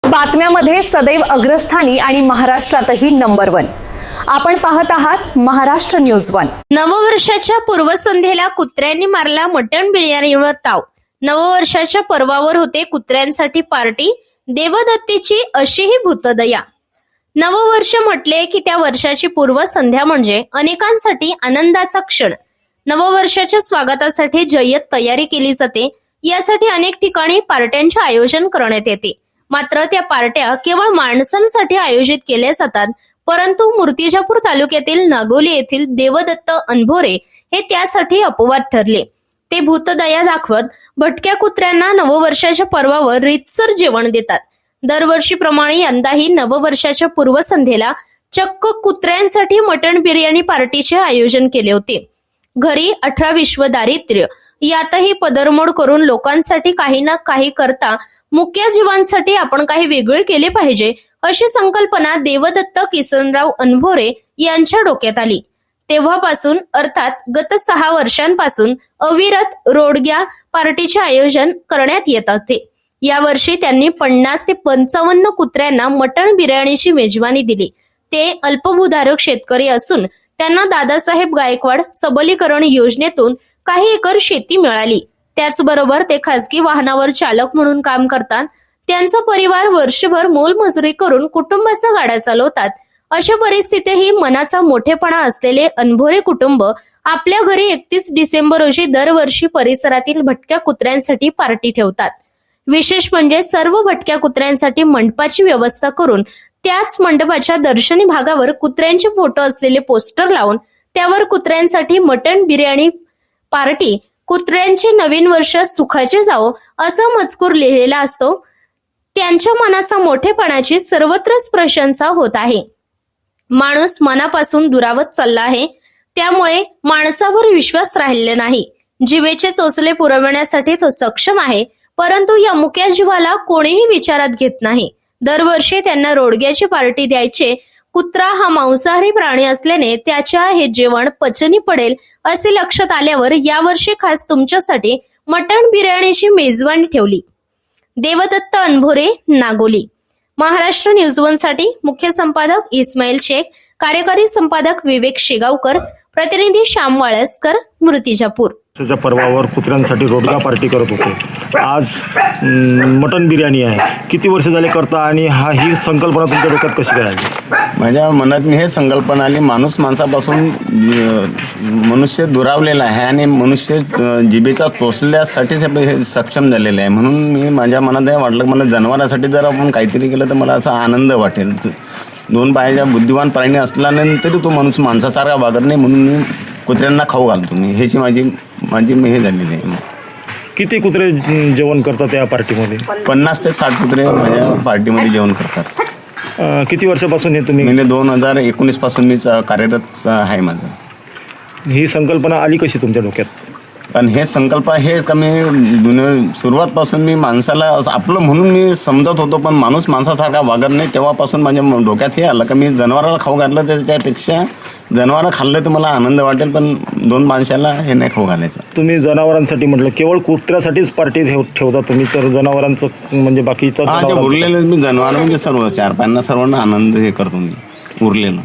बातम्यामध्ये सदैव अग्रस्थानी आणि महाराष्ट्रातही नंबर 1। आपण पाहत आहात महाराष्ट्र न्यूज 1। नववर्षाच्या पूर्वसंध्येला कुत्र्यांनी मारला मटण बिर्याणीवर ताव। नववर्षाच्या पर्वावर होते कुत्र्यांसाठी पार्टी, देवदत्तीची अशीही भूतदया। नववर्ष म्हटले की त्या वर्षाची पूर्वसंध्या म्हणजे अनेकांसाठी आनंदाचा क्षण। नववर्षाच्या स्वागतासाठी जय्यत तयारी केली जाते। यासाठी अनेक ठिकाणी पार्ट्यांचे आयोजन करण्यात येते। मात्र त्या पार्ट्या केवळ माणसांसाठी आयोजित केल्या जातात, परंतु मूर्तिजापूर तालुक्यातील नागोली येथील देवदत्त अनभोरे हे त्यासाठी अपवाद ठरले। ते भूतदया दाखवत भटक्या कुत्र्यांना नववर्षाच्या पर्वावर रीतसर जेवण देतात। दरवर्षीप्रमाणे यंदाही नववर्षाच्या पूर्वसंध्येला चक्क कुत्र्यांसाठी मटण बिर्याणी पार्टीचे आयोजन केले होते। घरी 18 विश्व दारिद्र्य यातही पदरमोड करून लोकांसाठी काही ना काही करता मुक्या जीवांसाठी आपण काही वेगळे केले पाहिजे, अशी संकल्पना देवदत्त किसनराव अनभोरे यांच्या डोक्यात आली। तेव्हापासून अर्थात गत 6 वर्षांपासून अविरत रोडग्या पार्टीचे आयोजन करण्यात येत होते। यावर्षी त्यांनी 50 ते 55 कुत्र्यांना मटण बिर्याणीची मेजवानी दिली। ते अल्पभूधारक शेतकरी असून त्यांना दादासाहेब गायकवाड सबलीकरण योजनेतून काही एकर शेती मिळाली। त्याचबरोबर ते खासगी वाहनावर चालक म्हणून काम करतात। त्यांचा परिवार वर्षभर मोलमजुरी करून कुटुंबाचा गाडा चालवतात। अशा परिस्थितीतही मनाचा मोठेपणा असलेले अनभोरे कुटुंब आपल्या घरी 31 डिसेंबर रोजी दरवर्षी परिसरातील भटक्या कुत्र्यांसाठी पार्टी ठेवतात। विशेष म्हणजे सर्व भटक्या कुत्र्यांसाठी मंडपाची व्यवस्था करून त्याच मंडपाच्या दर्शनी भागावर कुत्र्यांचे फोटो असलेले पोस्टर लावून त्यावर कुत्र्यांसाठी मटण बिर्याणी पार्टी, कुत्र्यांचे नवीन वर्ष सुखाचे जावो असा मजकूर लिहिलेला असतो। त्यांच्या मनाचा मोठेपणाची सर्वत्रच प्रशंसा होत आहे। माणूस मनापासून दुरावत चालला आहे, त्यामुळे माणसावर विश्वास राहिलेला नाही। जीवेचे चोचले पुरवण्यासाठी तो सक्षम आहे, परंतु या मुक्या जीवाला कोणीही विचारात घेत नाही। दरवर्षी त्यांना रोडग्याची पार्टी द्यायचे। कुत्रा हा मांसाहारी प्राणी असल्याने त्याच्या हे जेवण पचनी पडेल असे लक्षात आल्यावर यावर्षी खास तुमच्यासाठी मटण बिर्याणीची मेजवानी ठेवली। देवदत्त अनभोरे, नागोली। महाराष्ट्र न्यूज 1 साठी मुख्य संपादक इस्माईल शेख, कार्यकारी संपादक विवेक शेगावकर, प्रतिनिधी श्याम वाळस्कर, मूर्तिजापूर। त्याच्या पर्वावर कुत्र्यांसाठी रोडगा पार्टी करत होते। आज मटण बिर्याणी आहे। किती वर्ष झाले करता आणि ही संकल्पना तुमच्या डोक्यात कशी काय आली? माझ्या मनात हे संकल्पना आली, माणूस माणसापासून मनुष्य दुरावलेला आहे आणि मनुष्य जिभेचा चोचल्यासाठीच हे सक्षम झालेलं आहे। म्हणून मी माझ्या मनात हे वाटलं की मला जनावरांसाठी जर आपण काहीतरी केलं तर मला असा आनंद वाटेल। 2 पायाच्या बुद्धिवान प्राणी असल्यानंतरही तो माणूस माणसासारखा वागत नाही, म्हणून मी कुत्र्यांना खाऊ घालतो। मी ह्याची माझी हे झालेली आहे। किती कुत्रे जेवण करतात त्या पार्टीमध्ये? 50 ते 60 कुत्रे माझ्या पार्टीमध्ये जेवण करतात। किती वर्षापासून हे तुम्ही? मी 2019 पासून मी कार्यरत आहे माझं। ही संकल्पना आली कशी तुमच्या डोक्यात? पण हे संकल्प हे कमी सुरुवातपासून मी माणसाला आपलं म्हणून मी समजत होतो, पण माणूस माणसासारखा वागत नाही। तेव्हापासून माझ्या डोक्यात हे आलं की मी जनावराला खाऊ घातलं तर त्यापेक्षा जनावरं खाल्लं तर मला आनंद वाटेल, पण 2 माणसाला हे नाही खाऊ घालायचं। तुम्ही जनावरांसाठी म्हटलं, केवळ कुत्र्यासाठीच पार्टी ठेवता तुम्ही, तर जनावरांचं म्हणजे बाकीचं उरलेलं मी जनावर म्हणजे सर्व 4 पायांना सर्वांना आनंद हे करतो मी उरलेलं।